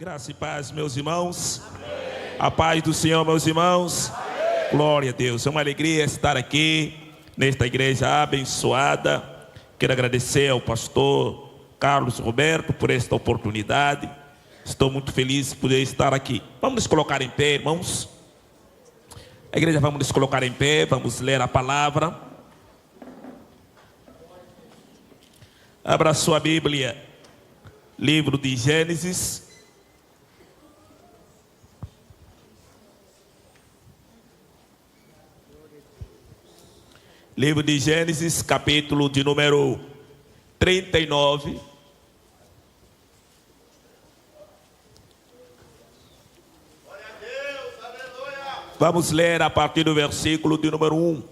Graça e paz, meus irmãos. Amém. A paz do Senhor, meus irmãos. Amém. Glória a Deus. É uma alegria estar aqui nesta igreja abençoada. Quero agradecer ao pastor Carlos Roberto por esta oportunidade. Estou muito feliz de poder estar aqui. Vamos nos colocar em pé, irmãos. A igreja, vamos nos colocar em pé. Vamos ler a palavra. Abra sua Bíblia. Livro de Gênesis. Livro de Gênesis, capítulo de número 39. Glória a Deus, aleluia. Vamos ler a partir do versículo de número 1.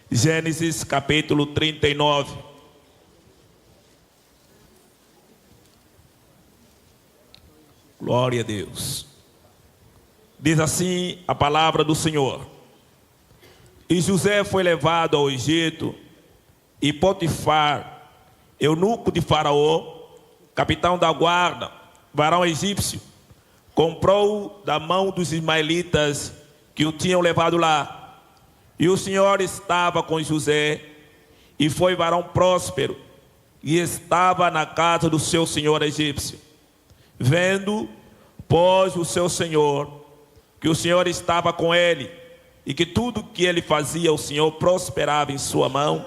Gênesis, capítulo 39. Glória a Deus. Diz assim a palavra do Senhor. E José foi levado ao Egito, e Potifar, eunuco de Faraó, capitão da guarda, varão egípcio, comprou da mão dos ismaelitas que o tinham levado lá. E o Senhor estava com José, e foi varão próspero, e estava na casa do seu senhor egípcio. Vendo, pois, o seu senhor, que o Senhor estava com ele, e que tudo que ele fazia, o Senhor prosperava em sua mão,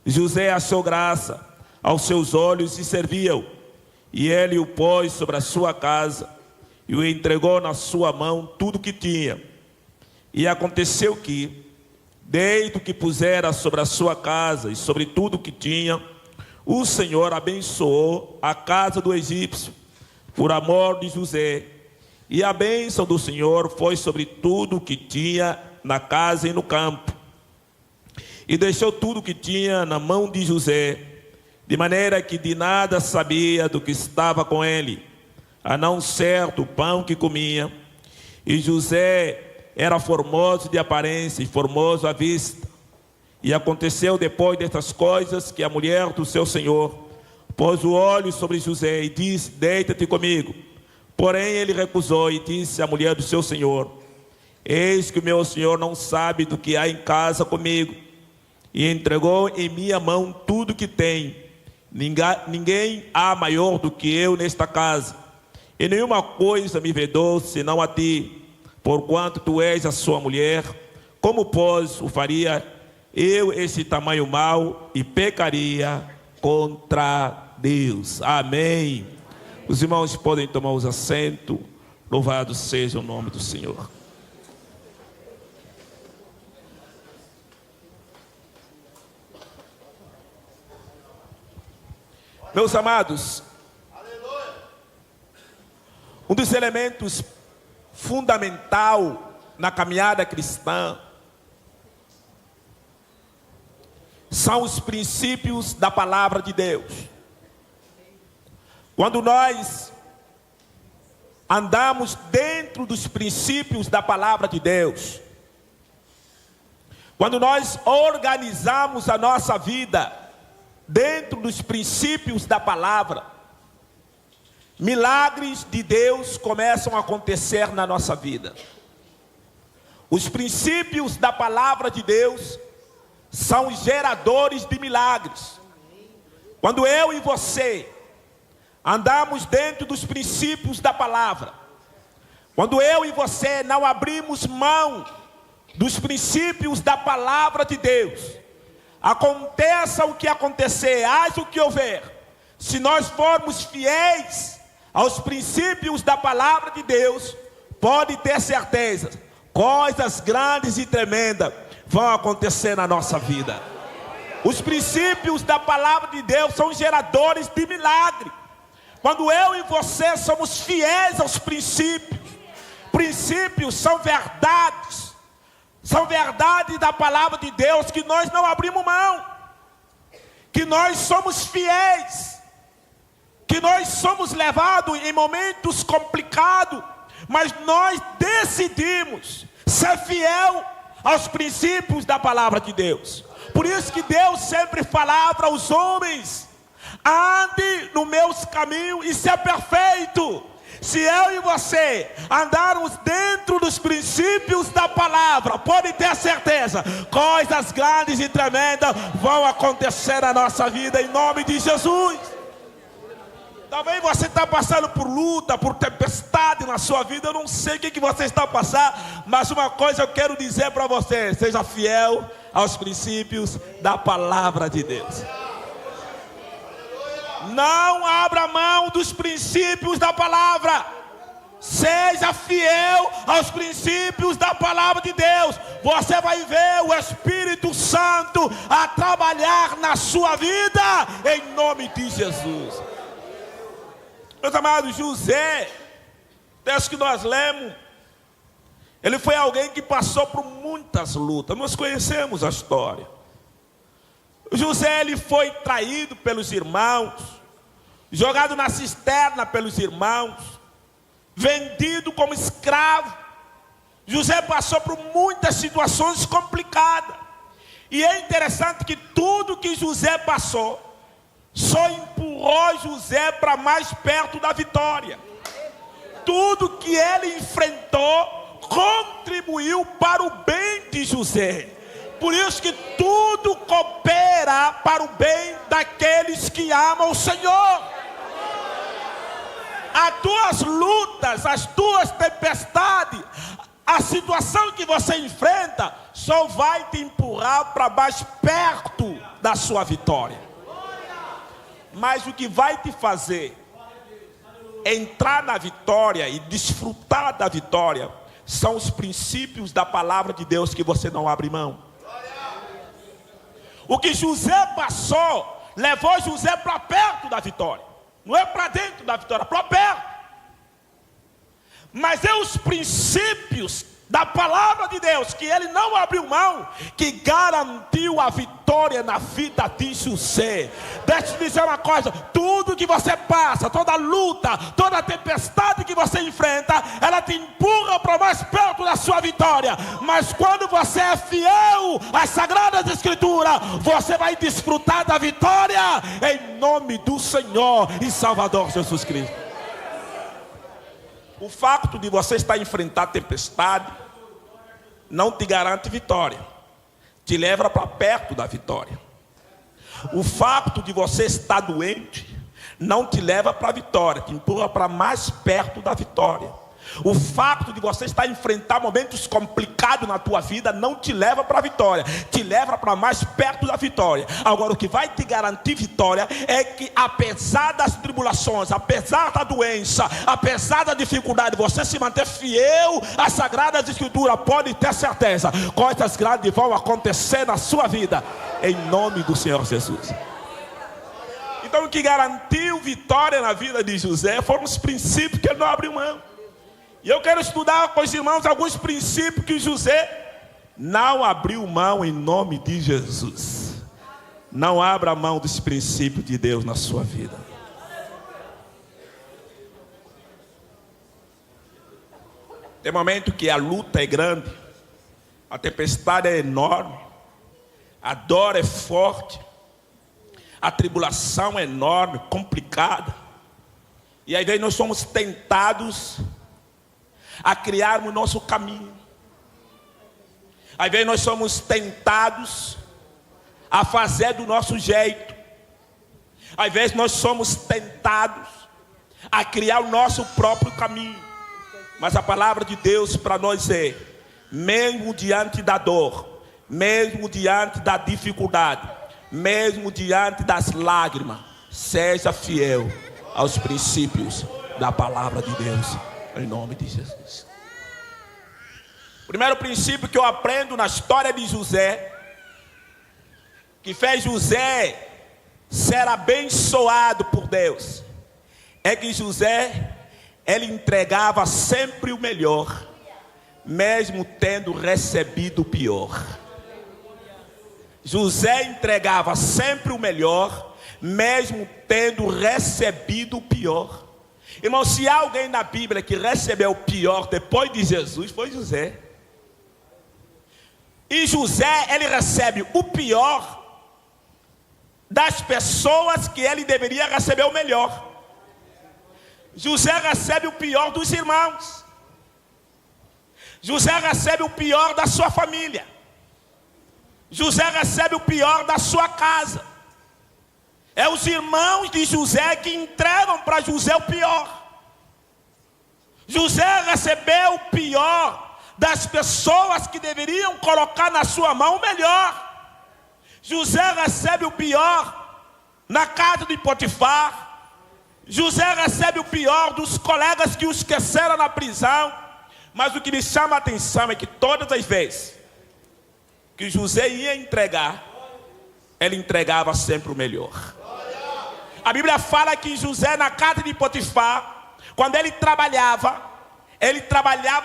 José achou graça aos seus olhos e serviu. E ele o pôs sobre a sua casa e o entregou na sua mão tudo que tinha. E aconteceu que, desde que pusera sobre a sua casa e sobre tudo que tinha, o Senhor abençoou a casa do egípcio, por amor de José. E a bênção do Senhor foi sobre tudo que tinha na casa e no campo. E deixou tudo que tinha na mão de José, de maneira que de nada sabia do que estava com ele, a não ser do pão que comia. E José era formoso de aparência e formoso à vista. E aconteceu depois destas coisas que a mulher do seu senhor pôs o olho sobre José e disse: deita-te comigo. Porém ele recusou e disse à mulher do seu senhor: eis que o meu senhor não sabe do que há em casa comigo. E entregou em minha mão tudo que tem. Ninguém há maior do que eu nesta casa. E nenhuma coisa me vedou senão a ti, porquanto tu és a sua mulher. Como, pois, o faria eu esse tamanho mau e pecaria contra Deus? Amém. Os irmãos podem tomar os assentos. Louvado seja o nome do Senhor. Meus amados, Aleluia. um dos elementos fundamental na caminhada cristã são os princípios da palavra de Deus. Quando nós andamos dentro dos princípios da palavra de Deus, quando nós organizamos a nossa vida dentro dos princípios da palavra, milagres de Deus começam a acontecer na nossa vida. Os princípios da palavra de Deus são geradores de milagres. Quando eu e você andamos dentro dos princípios da palavra, quando eu e você não abrimos mão dos princípios da palavra de Deus, aconteça o que acontecer, haja o que houver, se nós formos fiéis aos princípios da palavra de Deus, pode ter certeza, coisas grandes e tremendas vão acontecer na nossa vida. Os princípios da palavra de Deus são geradores de milagre. Quando eu e você somos fiéis aos princípios, princípios são verdades da palavra de Deus que nós não abrimos mão, que nós somos fiéis, que nós somos levados em momentos complicados, mas nós decidimos ser fiel aos princípios da palavra de Deus. Por isso que Deus sempre falava aos homens: ande nos meus caminhos e seja perfeito. Se eu e você andarmos dentro dos princípios da palavra, pode ter certeza, coisas grandes e tremendas vão acontecer na nossa vida, em nome de Jesus. Talvez você está passando por luta, por tempestade na sua vida. Eu não sei o que você está passando, mas uma coisa eu quero dizer para você: seja fiel aos princípios da palavra de Deus. Não abra mão dos princípios da palavra. Seja fiel aos princípios da palavra de Deus. Você vai ver o Espírito Santo a trabalhar na sua vida, em nome de Jesus. Meus amados, José, texto que nós lemos, ele foi alguém que passou por muitas lutas. Nós conhecemos a história. José, ele foi traído pelos irmãos, jogado na cisterna pelos irmãos, vendido como escravo. José passou por muitas situações complicadas. E é interessante que tudo que José passou só empurrou José para mais perto da vitória. Tudo que ele enfrentou contribuiu para o bem de José. Por isso que tudo coopera para o bem daqueles que amam o Senhor. As tuas lutas, as tuas tempestades, a situação que você enfrenta só vai te empurrar para mais perto da sua vitória. Mas o que vai te fazer entrar na vitória e desfrutar da vitória são os princípios da palavra de Deus que você não abre mão. O que José passou levou José para perto da vitória. Não é para dentro da vitória, para perto. Mas é os princípios da palavra de Deus que ele não abriu mão, que garantiu a vitória na vida de José. Deixa eu te dizer uma coisa: tudo que você passa, toda luta, toda tempestade que você enfrenta, ela te empurra para mais perto da sua vitória. Mas quando você é fiel às Sagradas Escrituras, você vai desfrutar da vitória em nome do Senhor e Salvador Jesus Cristo. O fato de você estar enfrentando tempestade não te garante vitória, te leva para perto da vitória. O fato de você estar doente não te leva para a vitória, te empurra para mais perto da vitória. O fato de você estar enfrentando momentos complicados na tua vida não te leva para a vitória, te leva para mais perto da vitória. Agora, o que vai te garantir vitória é que, apesar das tribulações, apesar da doença, apesar da dificuldade, você se manter fiel às Sagradas Escrituras. Pode ter certeza, coisas grandes vão acontecer na sua vida, em nome do Senhor Jesus. Então, o que garantiu vitória na vida de José foram os princípios que ele não abriu mão. E eu quero estudar com os irmãos alguns princípios que José não abriu mão, em nome de Jesus. Não abra mão dos princípios de Deus na sua vida. Tem momento que a luta é grande, a tempestade é enorme, a dor é forte, a tribulação é enorme, complicada. E aí nós somos tentados a criarmos o nosso caminho. Às vezes nós somos tentados a fazer do nosso jeito. Às vezes nós somos tentados a criar o nosso próprio caminho. Mas a palavra de Deus para nós é: mesmo diante da dor, mesmo diante da dificuldade, mesmo diante das lágrimas, seja fiel aos princípios da palavra de Deus. Em nome de Jesus. O primeiro princípio que eu aprendo na história de José, que fez José ser abençoado por Deus, é que José, ele entregava sempre o melhor, mesmo tendo recebido o pior. José entregava sempre o melhor, mesmo tendo recebido o pior. Irmão, se há alguém na Bíblia que recebeu o pior depois de Jesus, foi José. E José, ele recebe o pior das pessoas que ele deveria receber o melhor. José recebe o pior dos irmãos. José recebe o pior da sua família. José recebe o pior da sua casa. É os irmãos de José que entregam para José o pior. José recebeu o pior das pessoas que deveriam colocar na sua mão o melhor. José recebe o pior na casa de Potifar. José recebe o pior dos colegas que o esqueceram na prisão. Mas o que me chama a atenção é que todas as vezes que José ia entregar, ele entregava sempre o melhor. A Bíblia fala que José, na casa de Potifar, quando ele trabalhava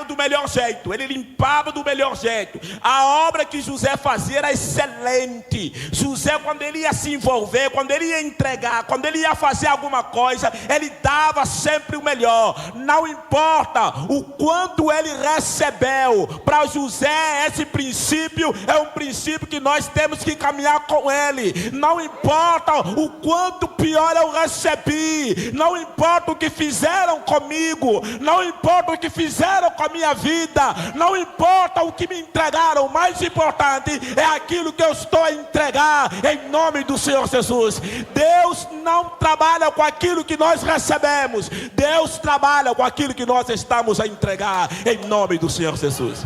do melhor jeito, ele limpava do melhor jeito. A obra que José fazia era excelente. José, quando ele ia se envolver, quando ele ia entregar, quando ele ia fazer alguma coisa, ele dava sempre o melhor. Não importa o quanto ele recebeu. Para José, esse princípio é um princípio que nós temos que caminhar com ele. Não importa o quanto pior eu recebi, não importa o que fizeram comigo, não importa o que fizeram com a minha vida, não importa o que me entregaram, o mais importante é aquilo que eu estou a entregar em nome do Senhor Jesus. Deus não trabalha com aquilo que nós recebemos, Deus trabalha com aquilo que nós estamos a entregar em nome do Senhor Jesus.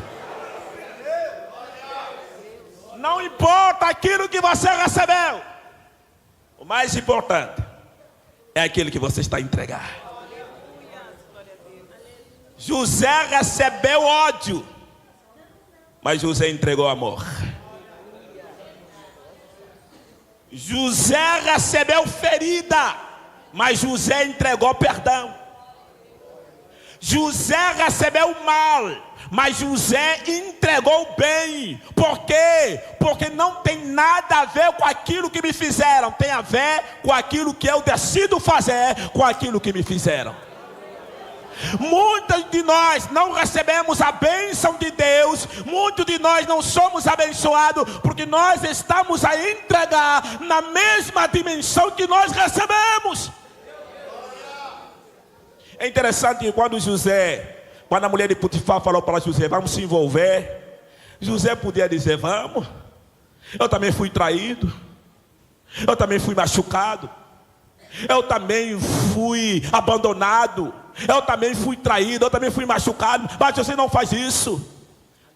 Não importa aquilo que você recebeu, o mais importante é aquilo que você está a entregar. José recebeu ódio, mas José entregou amor. José recebeu ferida, mas José entregou perdão. José recebeu mal, mas José entregou o bem. Por quê? Porque não tem nada a ver com aquilo que me fizeram, tem a ver com aquilo que eu decido fazer com aquilo que me fizeram. Muitos de nós não recebemos a bênção de Deus, muitos de nós não somos abençoados, porque nós estamos a entregar na mesma dimensão que nós recebemos. É interessante que quando a mulher de Potifar falou para José, vamos se envolver, José podia dizer, vamos, eu também fui traído, eu também fui machucado, eu também fui abandonado, eu também fui traído, eu também fui machucado, mas José não faz isso.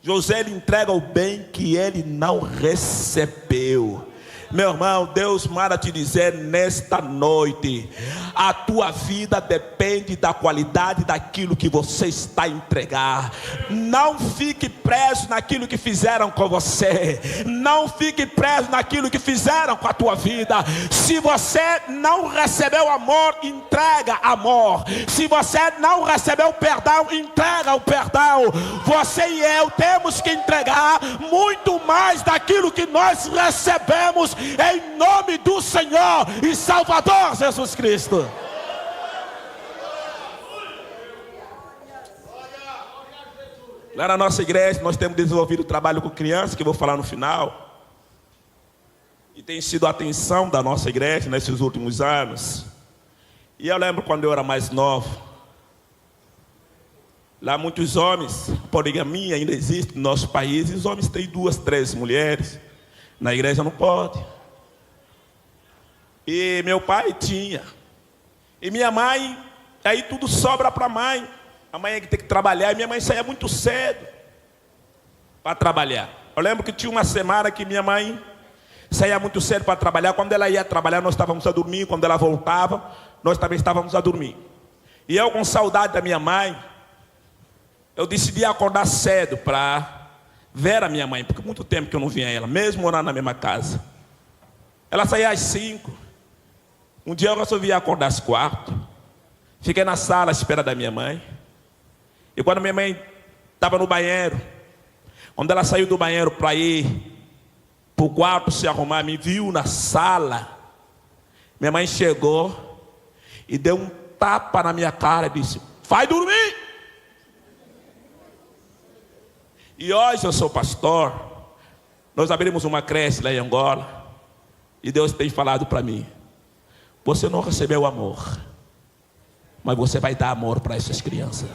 José lhe entrega o bem que ele não recebeu. Meu irmão, Deus manda te dizer nesta noite, a tua vida depende da qualidade daquilo que você está a entregar. Não fique preso naquilo que fizeram com você, não fique preso naquilo que fizeram com a tua vida. Se você não recebeu amor, entrega amor. Se você não recebeu perdão, entrega o perdão. Você e eu temos que entregar muito mais daquilo que nós recebemos, em nome do Senhor e Salvador Jesus Cristo. Lá na nossa igreja nós temos desenvolvido o trabalho com crianças, que eu vou falar no final, e tem sido a atenção da nossa igreja nesses últimos anos. E eu lembro quando eu era mais novo, lá muitos homens, poligamia ainda existe no nosso país, e os homens têm 2, 3 mulheres, na igreja não pode. E meu pai tinha, e minha mãe, aí tudo sobra para a mãe. A mãe é que tem que trabalhar, e minha mãe saía muito cedo para trabalhar. Eu lembro que tinha uma semana que minha mãe saía muito cedo para trabalhar. Quando ela ia trabalhar, nós estávamos a dormir. Quando ela voltava, nós também estávamos a dormir. E eu, com saudade da minha mãe, eu decidi acordar cedo para ver a minha mãe, porque muito tempo que eu não via ela, mesmo morando na mesma casa. Ela saía às 5. Um dia eu resolvi acordar às 4. Fiquei na sala à espera da minha mãe. E quando minha mãe estava no banheiro, quando ela saiu do banheiro para ir para o quarto se arrumar, me viu na sala. Minha mãe chegou e deu um tapa na minha cara e disse, vai dormir. E hoje eu sou pastor. Nós abrimos uma creche lá em Angola. E Deus tem falado para mim, você não recebeu amor, mas você vai dar amor para essas crianças.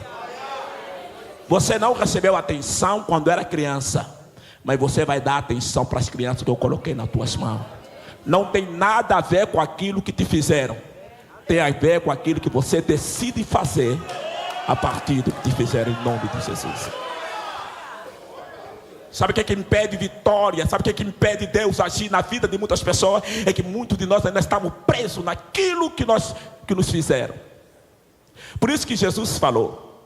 Você não recebeu atenção quando era criança, mas você vai dar atenção para as crianças que eu coloquei nas tuas mãos. Não tem nada a ver com aquilo que te fizeram, tem a ver com aquilo que você decide fazer a partir do que te fizeram, em nome de Jesus. Sabe o que é que impede vitória? Sabe o que é que impede Deus agir na vida de muitas pessoas? É que muitos de nós ainda estamos presos naquilo que nos fizeram. Por isso que Jesus falou: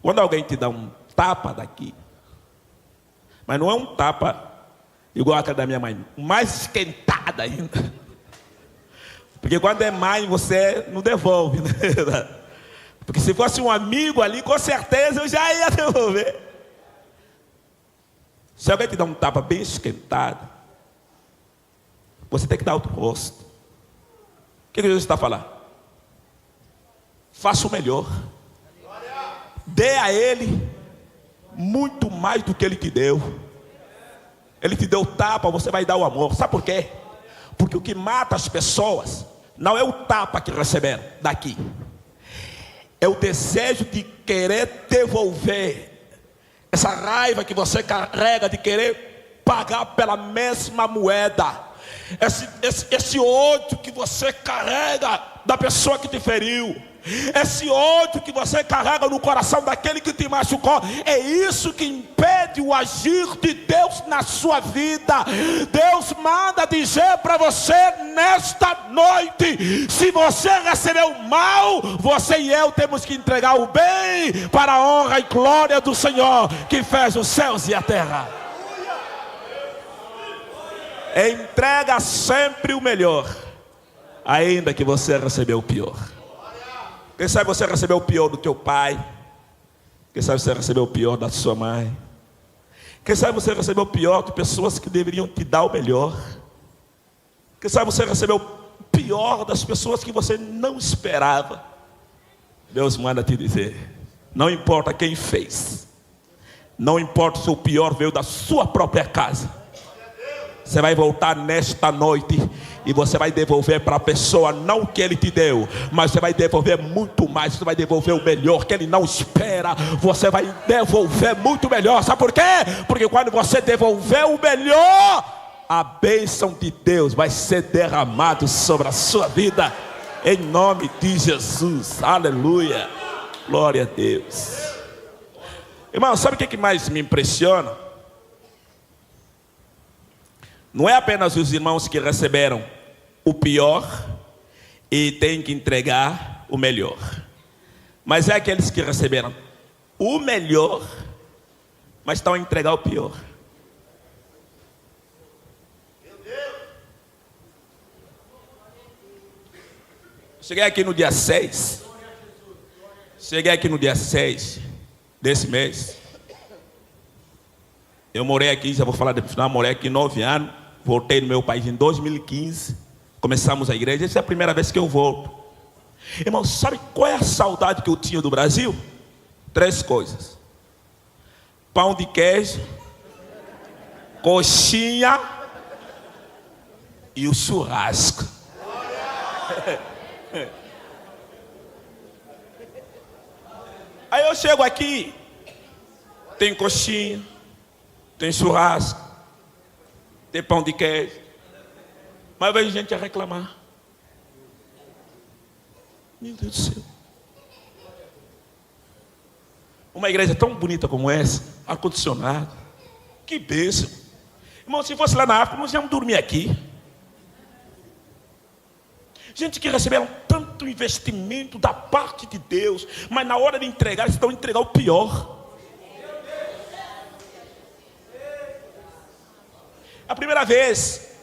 quando alguém te dá um tapa daqui, mas não é um tapa igual aquele da minha mãe, mais esquentada ainda. Porque quando é mãe, você não devolve, né? Porque se fosse um amigo ali, com certeza eu já ia devolver. Se alguém te dá um tapa bem esquentado, você tem que dar outro rosto. O que Jesus está falando? Faça o melhor. Dê a ele muito mais do que ele te deu. Ele te deu o tapa, você vai dar o amor. Sabe por quê? Porque o que mata as pessoas não é o tapa que receberam daqui, é o desejo de querer devolver. Essa raiva que você carrega de querer pagar pela mesma moeda. Esse ódio que você carrega da pessoa que te feriu. Esse ódio que você carrega no coração daquele que te machucou. É isso que impede o agir de Deus na sua vida. Deus manda dizer para você nesta noite: se você recebeu o mal, você e eu temos que entregar o bem, para a honra e glória do Senhor que fez os céus e a terra. Entrega sempre o melhor, ainda que você recebeu o pior. Quem sabe você recebeu o pior do teu pai? Quem sabe você recebeu o pior da sua mãe? Quem sabe você recebeu o pior de pessoas que deveriam te dar o melhor? Quem sabe você recebeu o pior das pessoas que você não esperava? Deus manda te dizer: não importa quem fez, não importa se o pior veio da sua própria casa, você vai voltar nesta noite e você vai devolver para a pessoa não o que ele te deu, mas você vai devolver muito mais. Você vai devolver o melhor que ele não espera. Você vai devolver muito melhor. Sabe por quê? Porque quando você devolver o melhor, a bênção de Deus vai ser derramada sobre a sua vida, em nome de Jesus. Aleluia, glória a Deus. Irmão, sabe o que mais me impressiona? Não é apenas os irmãos que receberam o pior e têm que entregar o melhor, mas é aqueles que receberam o melhor, mas estão a entregar o pior. Cheguei aqui no dia 6. Cheguei aqui no dia 6 desse mês. Eu morei aqui, já vou falar depois, morei aqui 9 anos. Voltei no meu país em 2015. Começamos a igreja. Essa é a primeira vez que eu volto. Irmão, sabe qual é a saudade que eu tinha do Brasil? 3 coisas: pão de queijo, coxinha e o churrasco. Aí eu chego aqui, tem coxinha, tem churrasco, tem pão de queijo, mas vem gente a reclamar. Meu Deus do céu. Uma igreja tão bonita como essa, ar-condicionado, que bênção. Irmão, se fosse lá na África, nós íamos dormir aqui. Gente que receberam tanto investimento da parte de Deus, mas na hora de entregar, eles estão a entregar o pior. A primeira vez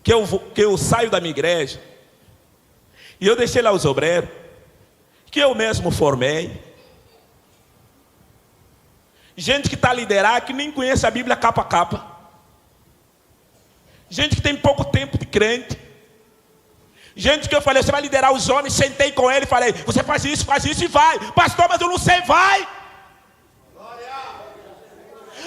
que eu saio da minha igreja, e eu deixei lá os obreiros, que eu mesmo formei, gente que está a liderar, que nem conhece a Bíblia capa a capa, gente que tem pouco tempo de crente, gente que eu falei: você vai liderar os homens, sentei com ele e falei: você faz isso e vai. Pastor, mas eu não sei, vai.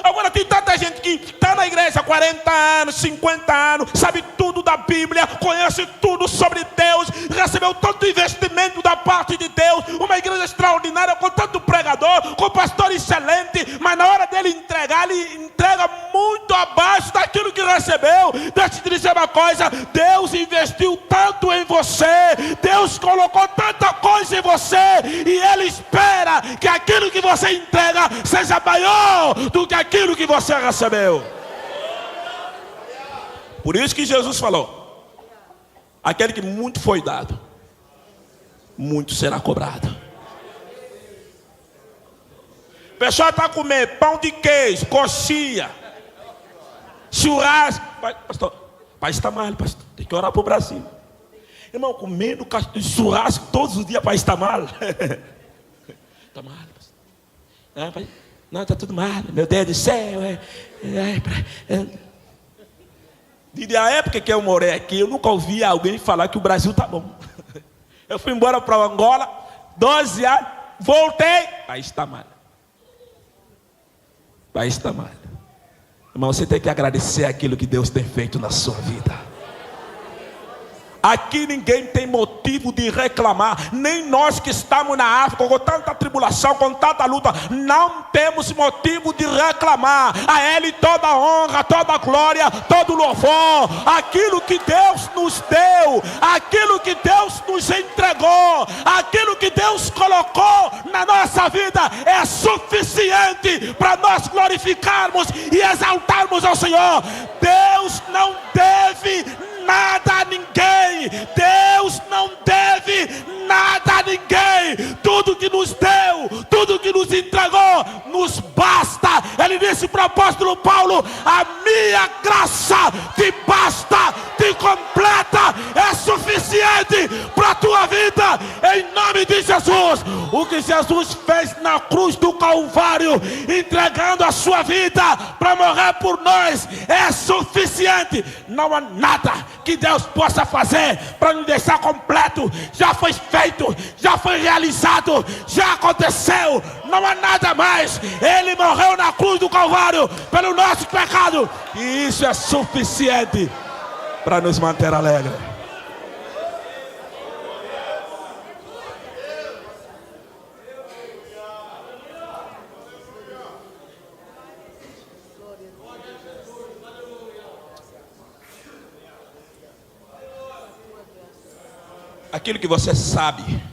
Agora tem tanta gente que está na igreja há 40 anos, 50 anos, sabe tudo da Bíblia, conhece tudo sobre Deus, recebeu tanto investimento da parte de Deus, uma igreja extraordinária, com tanto pregador, com pastor excelente, mas na hora dele entregar, ele entrega muito abaixo daquilo que recebeu. Deixa eu te dizer uma coisa: Deus investiu tanto em você, Deus colocou tanta coisa em você, e Ele espera que aquilo que você entrega seja maior do que aquilo que você recebeu. Por isso que Jesus falou: aquele que muito foi dado, muito será cobrado. O pessoal está comendo pão de queijo, coxinha, churrasco. Pastor, país está mal, pastor. Tem que orar para o Brasil. Irmão, comendo churrasco todos os dias, país está mal. Está mal, pastor. Não, está tudo mal. Meu Deus do céu. Desde a época que eu morei aqui, eu nunca ouvi alguém falar que o Brasil está bom. Eu fui embora para Angola, 12 anos, voltei, país está mal. País está mal. Irmão, você tem que agradecer aquilo que Deus tem feito na sua vida. Aqui ninguém tem motivo de reclamar, nem nós que estamos na África com tanta tribulação, com tanta luta, não temos motivo de reclamar. A Ele toda a honra, toda a glória, todo o louvor. Aquilo que Deus nos deu, aquilo que Deus nos entregou, aquilo que Deus colocou na nossa vida é suficiente para nós glorificarmos e exaltarmos ao Senhor. Deus não deve nada a ninguém. Deus não deve nada a ninguém. Tudo que nos deu, tudo que nos entregou, nos basta. Ele disse para o apóstolo Paulo: a minha graça te basta, te completa, é suficiente para a tua vida, em nome de Jesus. O que Jesus fez na cruz do Calvário, entregando a sua vida para morrer por nós, é suficiente. Não há nada que Deus possa fazer para nos deixar completo. Já foi feito, já foi realizado, já aconteceu. Não há nada mais. Ele morreu na cruz do Calvário pelo nosso pecado, e isso é suficiente para nos manter alegres. Aquilo que você sabe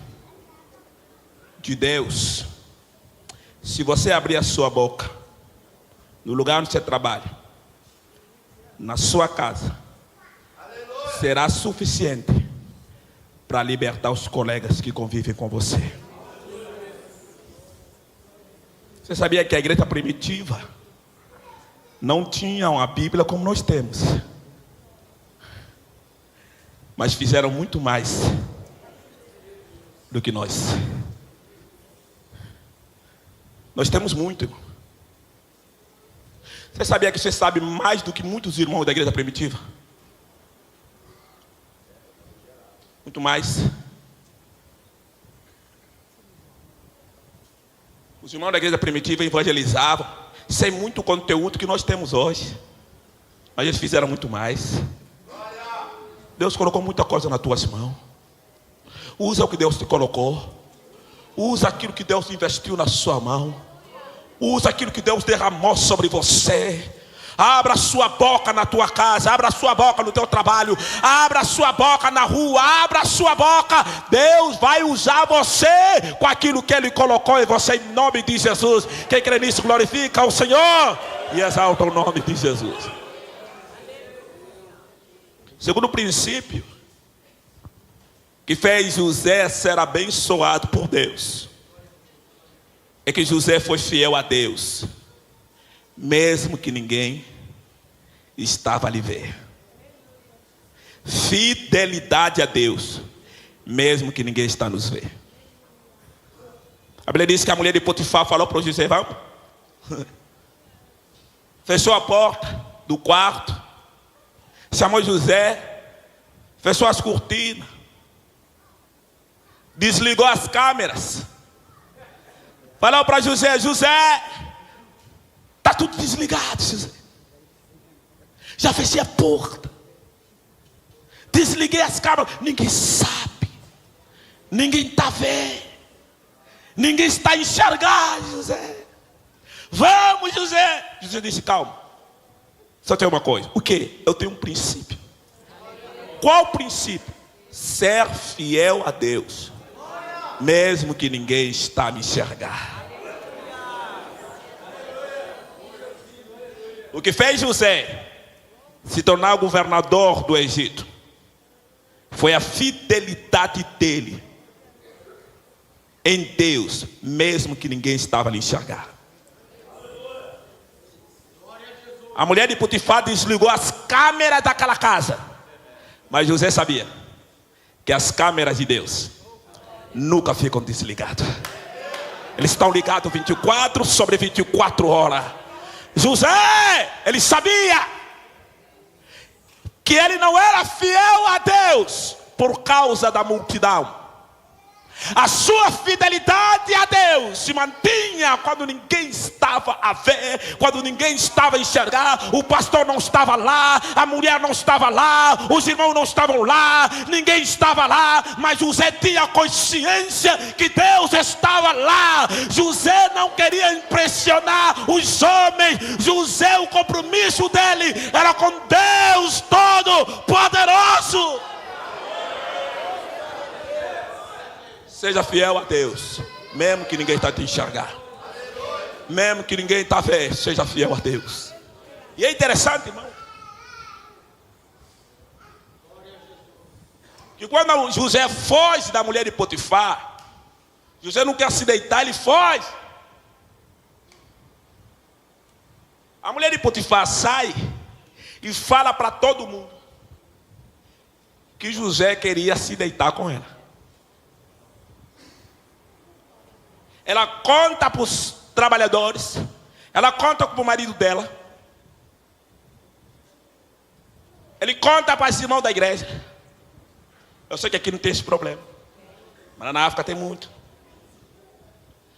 de Deus, se você abrir a sua boca, no lugar onde você trabalha, na sua casa, será suficiente para libertar os colegas que convivem com você. Você sabia que a igreja primitiva não tinha uma Bíblia como nós temos, mas fizeram muito mais do que nós. Nós temos muito, irmão. Você sabia que você sabe mais do que muitos irmãos da igreja primitiva? Muito mais. Os irmãos da igreja primitiva evangelizavam sem muito conteúdo que nós temos hoje, mas eles fizeram muito mais. Deus colocou muita coisa nas tuas mãos. Usa o que Deus te colocou. Usa aquilo que Deus investiu na sua mão. Usa aquilo que Deus derramou sobre você. Abra a sua boca na tua casa. Abra a sua boca no teu trabalho. Abra a sua boca na rua. Abra a sua boca. Deus vai usar você com aquilo que Ele colocou em você, em nome de Jesus. Quem crê nisso glorifica ao Senhor e exalta o nome de Jesus. Segundo princípio que fez José ser abençoado por Deus, é que José foi fiel a Deus, mesmo que ninguém estava ali ver. Fidelidade a Deus, mesmo que ninguém está nos ver. A Bíblia diz que a mulher de Potifar falou para o José: vamos. Fechou a porta do quarto, chamou José, fechou as cortinas, desligou as câmeras, falou para José: José, está tudo desligado, José. Já fechei a porta. Desliguei as câmeras. Ninguém sabe. Ninguém está vendo. Ninguém está enxergando, José. Vamos, José. José disse, calma. Só tem uma coisa. O quê? Eu tenho um princípio. Qual princípio? Ser fiel a Deus. Mesmo que ninguém está a me enxergar. O que fez José se tornar governador do Egito foi a fidelidade dele em Deus, mesmo que ninguém estava a lhe enxergar. A mulher de Potifar desligou as câmeras daquela casa, mas José sabia que as câmeras de Deus nunca ficam desligadas. Eles estão ligados 24 sobre 24 horas. José, ele sabia que ele não era fiel a Deus por causa da multidão. A sua fidelidade a Deus se mantinha quando ninguém estava a ver, quando ninguém estava a enxergar. O pastor não estava lá, a mulher não estava lá, os irmãos não estavam lá, ninguém estava lá, mas José tinha consciência que Deus estava lá. José não queria impressionar os homens. José, o compromisso dele era com Deus Todo-Poderoso. Seja fiel a Deus, mesmo que ninguém está te enxergar, mesmo que ninguém está vendo, seja fiel a Deus. E é interessante, irmão, que quando José foge da mulher de Potifar, José não quer se deitar, ele foge. A mulher de Potifar sai e fala para todo mundo que José queria se deitar com ela. Ela conta para os trabalhadores, ela conta para o marido dela, ele conta para os irmãos da igreja. Eu sei que aqui não tem esse problema, mas na África tem muito.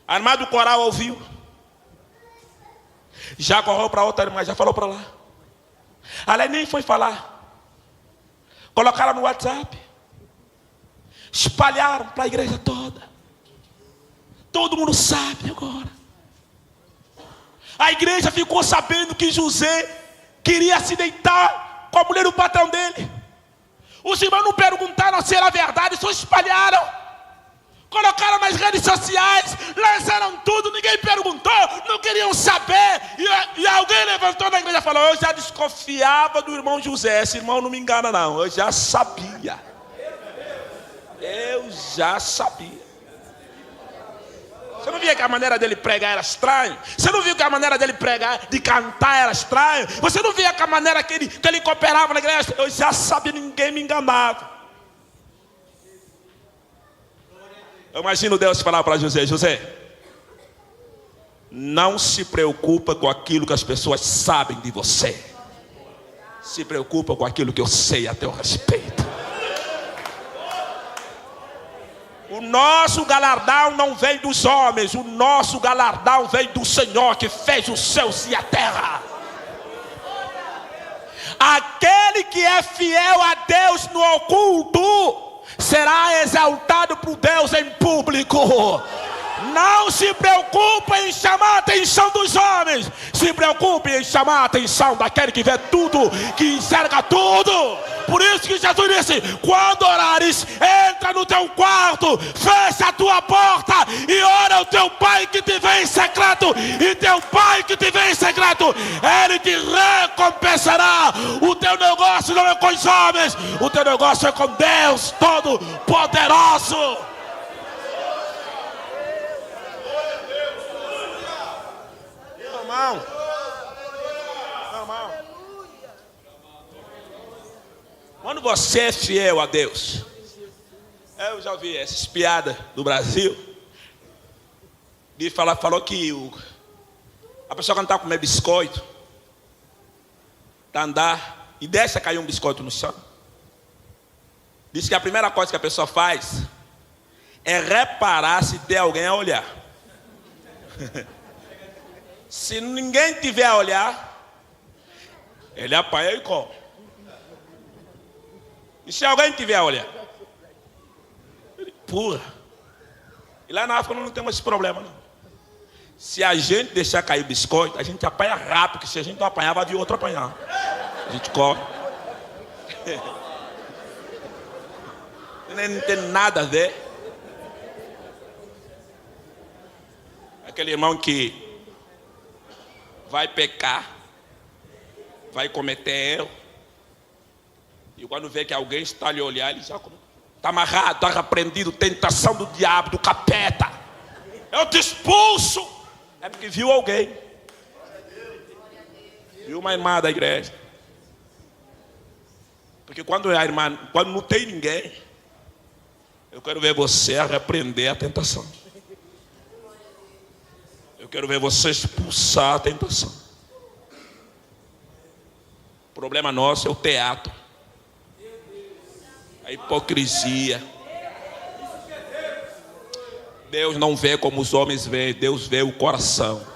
A irmã do coral ouviu, já correu para outra irmã, já falou para lá. Ela nem foi falar, colocaram no WhatsApp, espalharam para a igreja toda. Todo mundo sabe agora. A igreja ficou sabendo que José queria se deitar com a mulher do patrão dele. Os irmãos não perguntaram se era verdade, só espalharam. Colocaram nas redes sociais, lançaram tudo, ninguém perguntou, não queriam saber. E alguém levantou na igreja e falou, eu já desconfiava do irmão José, esse irmão não me engana não, eu já sabia. Eu já sabia. Você não via que a maneira dele pregar era estranha? Você não viu que a maneira dele pregar, de cantar era estranha? Você não via que a maneira que ele cooperava na igreja? Eu já sabia, ninguém me enganava. Eu imagino Deus falar para José, José, não se preocupa com aquilo que as pessoas sabem de você. Se preocupa com aquilo que eu sei a teu respeito. O nosso galardão não vem dos homens, o nosso galardão vem do Senhor que fez os céus e a terra. Aquele que é fiel a Deus no oculto será exaltado por Deus em público. Não se preocupe em chamar a atenção dos homens, se preocupe em chamar a atenção daquele que vê tudo, que enxerga tudo. Por isso que Jesus disse, quando orares, entra no teu quarto, fecha a tua porta e ora ao teu pai que te vê em secreto, e teu pai que te vê em secreto, ele te recompensará. O teu negócio não é com os homens, o teu negócio é com Deus Todo-Poderoso. Irmão, quando você é fiel a Deus, eu já ouvi essas piadas do Brasil, de falou que a pessoa quando está a comer biscoito, está a andar e deixa cair um biscoito no chão, diz que a primeira coisa que a pessoa faz é reparar se tem alguém a olhar. Se ninguém tiver a olhar, ele apanha e come. E se alguém tiver a olhar, ele pula. E lá na África não temos esse problema, não. Se a gente deixar cair o biscoito, a gente apanha rápido, porque se a gente não apanhar, vai vir outro apanhar. A gente come. Não tem nada a ver. Aquele irmão que vai pecar, vai cometer erro, e quando vê que alguém está lhe olhar, ele já está amarrado, está repreendido, tentação do diabo, do capeta. Eu te expulso. É porque viu alguém, viu uma irmã da igreja. Porque quando não tem ninguém, eu quero ver você repreender a tentação. Eu quero ver você expulsar a tentação. O problema nosso é o teatro, a hipocrisia. Deus não vê como os homens veem, Deus vê o coração.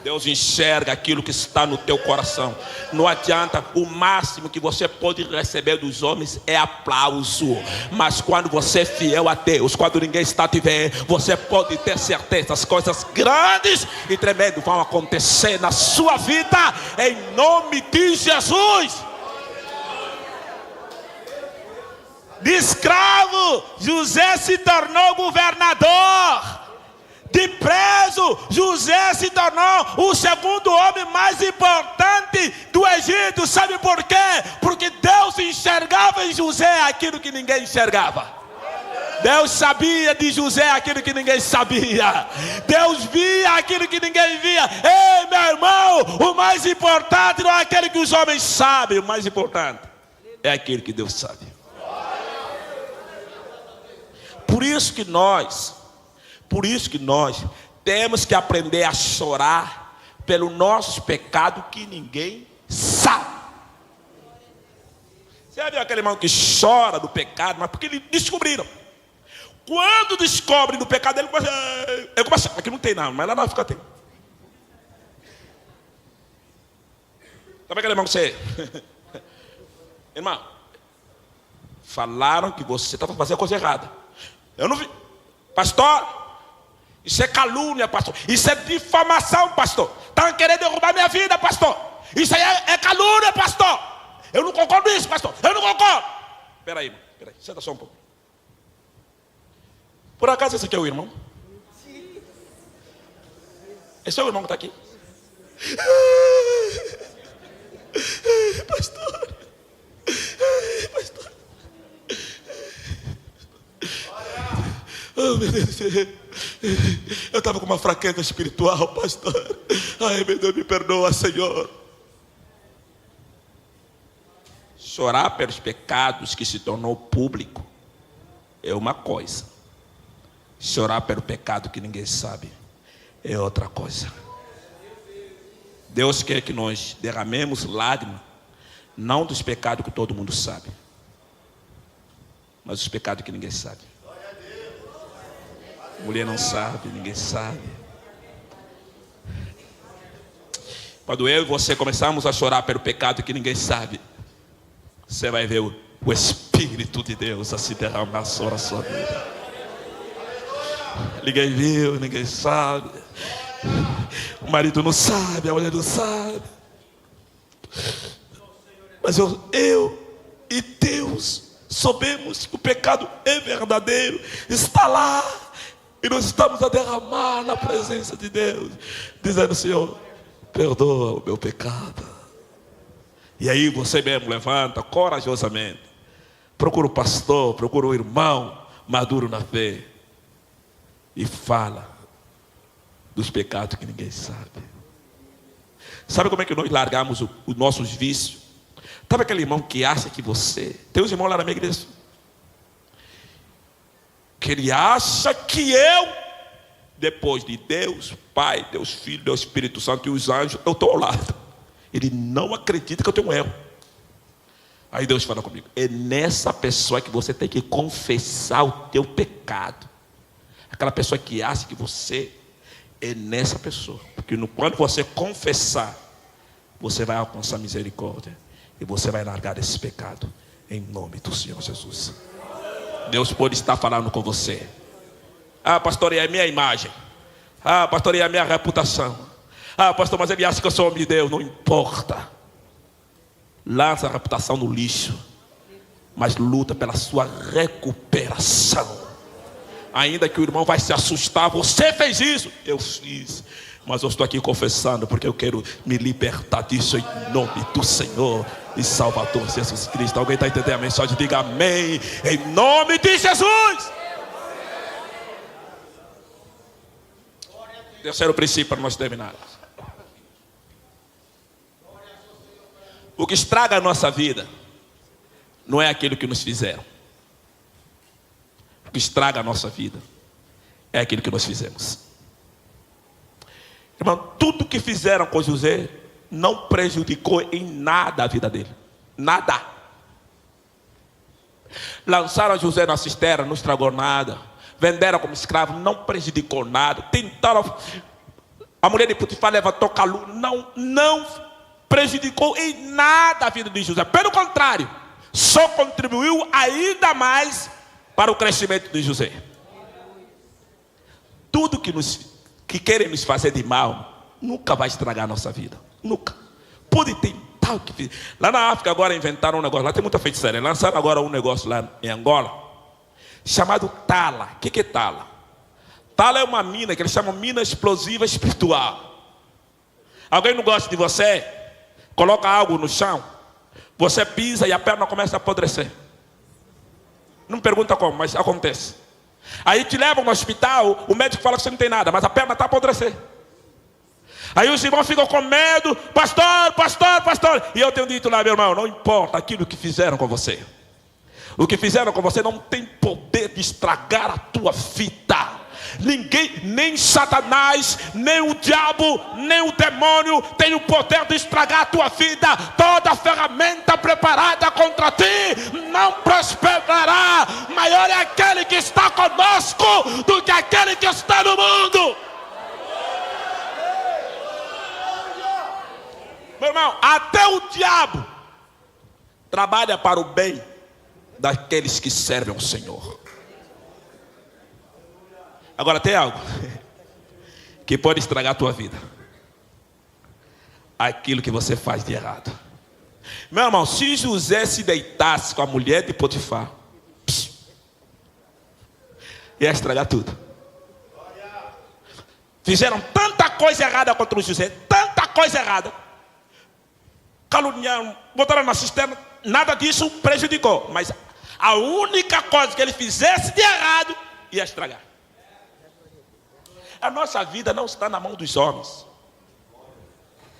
Deus enxerga aquilo que está no teu coração. Não adianta, o máximo que você pode receber dos homens é aplauso. Mas quando você é fiel a Deus, quando ninguém está te vendo, você pode ter certeza, as coisas grandes e tremendas vão acontecer na sua vida, em nome de Jesus. De escravo, José se tornou governador. De preso, José se tornou o segundo homem mais importante do Egito. Sabe por quê? Porque Deus enxergava em José aquilo que ninguém enxergava. Deus sabia de José aquilo que ninguém sabia. Deus via aquilo que ninguém via. Ei, meu irmão, o mais importante não é aquele que os homens sabem. O mais importante é aquele que Deus sabe. Por isso que nós temos que aprender a chorar pelo nosso pecado que ninguém sabe. Você já viu aquele irmão que chora do pecado, mas porque eles descobriram. Quando descobrem do pecado, ele começa, aqui não tem nada, mas lá na África tem. Sabe aquele irmão que você... Irmão, falaram que você estava fazendo a coisa errada. Eu não vi. Pastor, isso é calúnia, pastor. Isso é difamação, pastor. Estão querendo derrubar minha vida, pastor. Isso aí é calúnia, pastor. Eu não concordo com isso, pastor. Eu não concordo. Espera aí, senta só um pouco. Por acaso esse aqui é o irmão? Esse é o irmão que está aqui? Pastor. Pastor. Oh, meu Deus, eu estava com uma fraqueza espiritual, pastor. Ai, meu Deus, me perdoa, Senhor. Chorar pelos pecados que se tornou público é uma coisa. Chorar pelo pecado que ninguém sabe é outra coisa. Deus quer que nós derramemos lágrimas, não dos pecados que todo mundo sabe, mas dos pecados que ninguém sabe. Mulher não sabe, ninguém sabe. Quando eu e você começarmos a chorar pelo pecado que ninguém sabe, você vai ver o Espírito de Deus a se derramar sobre a sua vida. Ninguém viu, ninguém sabe. O marido não sabe, a mulher não sabe. Mas eu e Deus sabemos que o pecado é verdadeiro, está lá. E nós estamos a derramar na presença de Deus, dizendo: Senhor, perdoa o meu pecado. E aí você mesmo levanta corajosamente, procura o pastor, procura o irmão maduro na fé e fala dos pecados que ninguém sabe. Sabe como é que nós largamos os nossos vícios? Sabe aquele irmão que acha que você... Tem uns irmãos lá na minha igreja que ele acha que eu, depois de Deus Pai, Deus Filho, Deus Espírito Santo e os anjos, eu estou ao lado. Ele não acredita que eu tenho um erro. Aí Deus fala comigo: é nessa pessoa que você tem que confessar o teu pecado. Aquela pessoa que acha que você é nessa pessoa. Porque quando você confessar, você vai alcançar misericórdia. E você vai largar esse pecado. Em nome do Senhor Jesus. Deus pode estar falando com você. Ah, pastor, é a minha imagem. Ah, pastor, é a minha reputação. Ah, pastor, mas ele acha que eu sou homem de Deus. Não importa. Lança a reputação no lixo. Mas luta pela sua recuperação. Ainda que o irmão vai se assustar. Você fez isso. Eu fiz. Mas eu estou aqui confessando porque eu quero me libertar disso em nome do Senhor e Salvador Jesus Cristo. Alguém está entendendo a mensagem? Diga amém. Em nome de Jesus. Terceiro princípio para nós terminarmos. O que estraga a nossa vida não é aquilo que nos fizeram. O que estraga a nossa vida é aquilo que nós fizemos. Irmão, tudo que fizeram com José não prejudicou em nada a vida dele. Nada. Lançaram José na cisterna, não estragou nada. Venderam como escravo, não prejudicou nada. Tentaram. A mulher de Potifar levantou calúnia, não prejudicou em nada a vida de José. Pelo contrário, só contribuiu ainda mais para o crescimento de José. Tudo que querem nos fazer de mal nunca vai estragar a nossa vida. Nunca. Pode tentar o que fizer. Lá na África agora inventaram um negócio. Lá tem muita feitiçaria. Lançaram agora um negócio lá em Angola chamado tala. O que é tala? Tala é uma mina que eles chamam mina explosiva espiritual. Alguém não gosta de você? Coloca algo no chão. Você pisa e a perna começa a apodrecer. Não me pergunta como, mas acontece. Aí te levam no hospital, o médico fala que você não tem nada, mas a perna está a apodrecer. Aí os irmãos ficam com medo, pastor, pastor, pastor. E eu tenho dito lá, meu irmão, não importa aquilo que fizeram com você. O que fizeram com você não tem poder de estragar a tua vida. Ninguém, nem Satanás, nem o diabo, nem o demônio tem o poder de estragar a tua vida. Toda ferramenta preparada contra ti não prosperará. Maior é aquele que está conosco do que aquele que está no mundo. Meu irmão, até o diabo trabalha para o bem daqueles que servem ao Senhor. Agora tem algo que pode estragar a tua vida. Aquilo que você faz de errado. Meu irmão, se José se deitasse com a mulher de Potifar, ia estragar tudo. Fizeram tanta coisa errada contra o José, tanta coisa errada. Caluniaram, botaram na cisterna, nada disso prejudicou. Mas a única coisa que ele fizesse de errado ia estragar. A nossa vida não está na mão dos homens.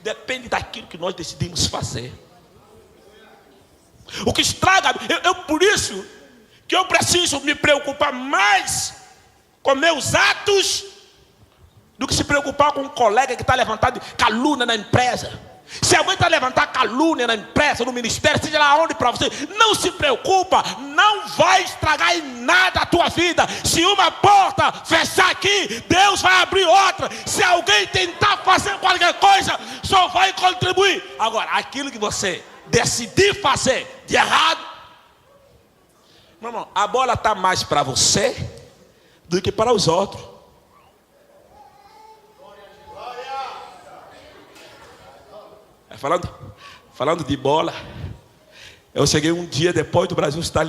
Depende daquilo que nós decidimos fazer. O que estraga, por isso que eu preciso me preocupar mais com meus atos do que se preocupar com um colega que está levantando calúnia na empresa. Se alguém está levantando calúnia na empresa, no ministério, seja lá onde para você, não se preocupa, não vai estragar em nada a tua vida. Se uma porta fechar aqui, Deus vai abrir outra. Se alguém tentar fazer qualquer coisa, só vai contribuir. Agora, aquilo que você decidir fazer de errado, meu irmão, a bola está mais para você do que para os outros. Falando de bola, eu cheguei um dia depois do Brasil estar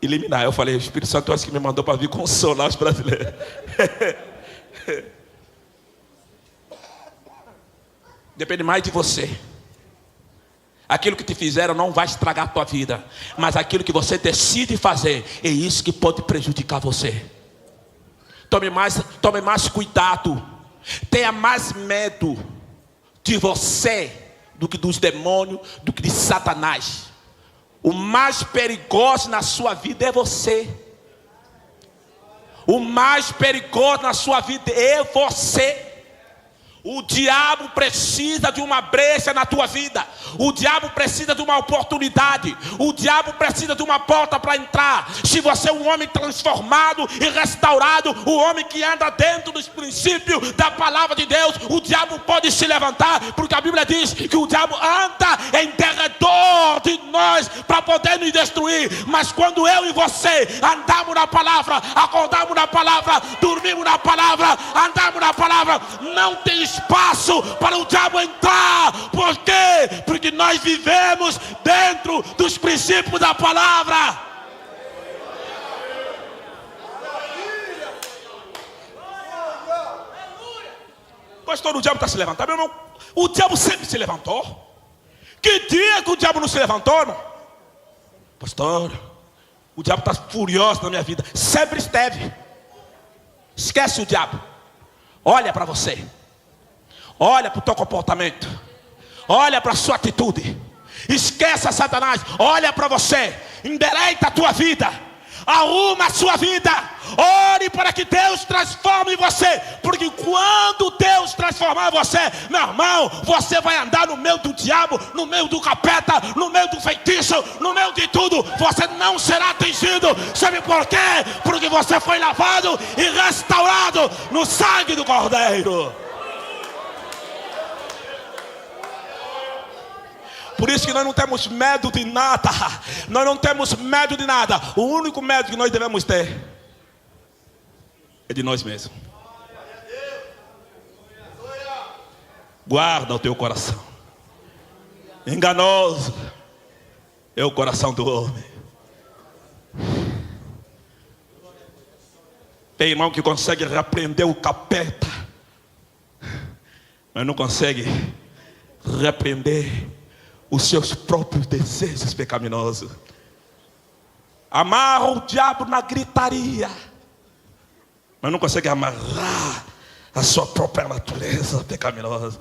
eliminar. Eu falei, o Espírito Santo acho que me mandou para vir consolar os brasileiros. Depende mais de você. Aquilo que te fizeram não vai estragar a tua vida, mas aquilo que você decide fazer, é isso que pode prejudicar você. Tome mais cuidado. Tenha mais medo de você do que dos demônios, do que de Satanás. O mais perigoso na sua vida é você. O mais perigoso na sua vida é você. O diabo precisa de uma brecha na tua vida. O diabo precisa de uma oportunidade. O diabo precisa de uma porta para entrar. Se você é um homem transformado e restaurado, o homem que anda dentro dos princípios da palavra de Deus, o diabo pode se levantar, porque a Bíblia diz que o diabo anda em derredor de nós para poder nos destruir. Mas quando eu e você andamos na palavra, acordamos na palavra, dormimos na palavra, andamos na palavra, não tem espaço para o diabo entrar. Por quê? Porque nós vivemos dentro dos princípios da palavra. Pastor, o diabo está se levantando. Meu irmão, o diabo sempre se levantou. Que dia que o diabo não se levantou, irmão? Pastor, o diabo está furioso na minha vida. Sempre esteve. Esquece o diabo. Olha para você. Olha para o teu comportamento. Olha para a sua atitude. Esqueça Satanás. Olha para você. Endireita a tua vida. Arruma a sua vida. Ore para que Deus transforme você. Porque quando Deus transformar você, meu irmão, você vai andar no meio do diabo, no meio do capeta, no meio do feitiço, no meio de tudo. Você não será atingido. Sabe por quê? Porque você foi lavado e restaurado no sangue do Cordeiro. Por isso que nós não temos medo de nada. Nós não temos medo de nada. O único medo que nós devemos ter é de nós mesmos. Guarda o teu coração. Enganoso é o coração do homem. Tem irmão que consegue repreender o capeta, mas não consegue repreender os seus próprios desejos pecaminosos. Amarra o diabo na gritaria, mas não consegue amarrar a sua própria natureza pecaminosa.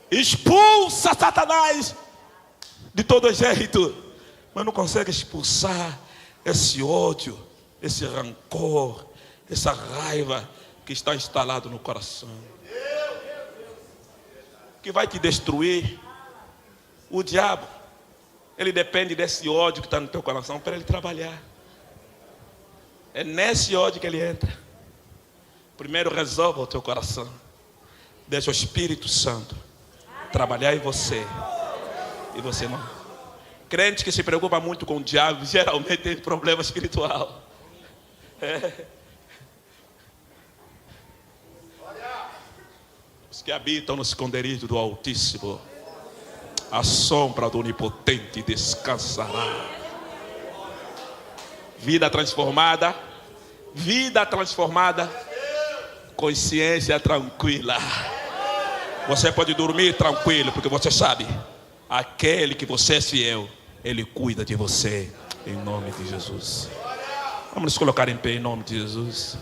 Expulsa Satanás de todo jeito, mas não consegue expulsar esse ódio, esse rancor, essa raiva que está instalado no coração, que vai te destruir. O diabo, ele depende desse ódio que está no teu coração para ele trabalhar. É nesse ódio que ele entra. Primeiro resolva o teu coração. Deixa o Espírito Santo trabalhar em você. E você não. Crente que se preocupa muito com o diabo, geralmente tem problema espiritual. Os que habitam no esconderijo do Altíssimo, a sombra do Onipotente descansará. Vida transformada, consciência tranquila. Você pode dormir tranquilo, porque você sabe, aquele que você é fiel, ele cuida de você, em nome de Jesus. Vamos nos colocar em pé em nome de Jesus.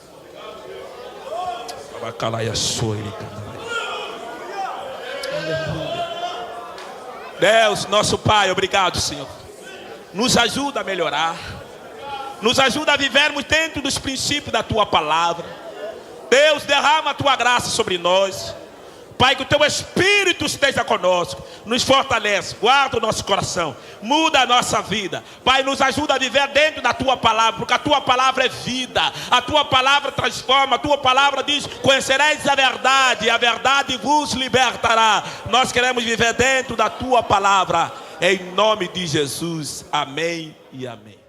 Deus, nosso Pai, obrigado, Senhor. Nos ajuda a melhorar. Nos ajuda a vivermos dentro dos princípios da Tua palavra. Deus, derrama a Tua graça sobre nós. Pai, que o Teu Espírito esteja conosco. Nos fortalece, guarda o nosso coração. Muda a nossa vida. Pai, nos ajuda a viver dentro da Tua palavra, porque a Tua palavra é vida. A Tua palavra transforma. A Tua palavra diz: conhecereis a verdade, e a verdade vos libertará. Nós queremos viver dentro da Tua palavra. Em nome de Jesus. Amém e amém.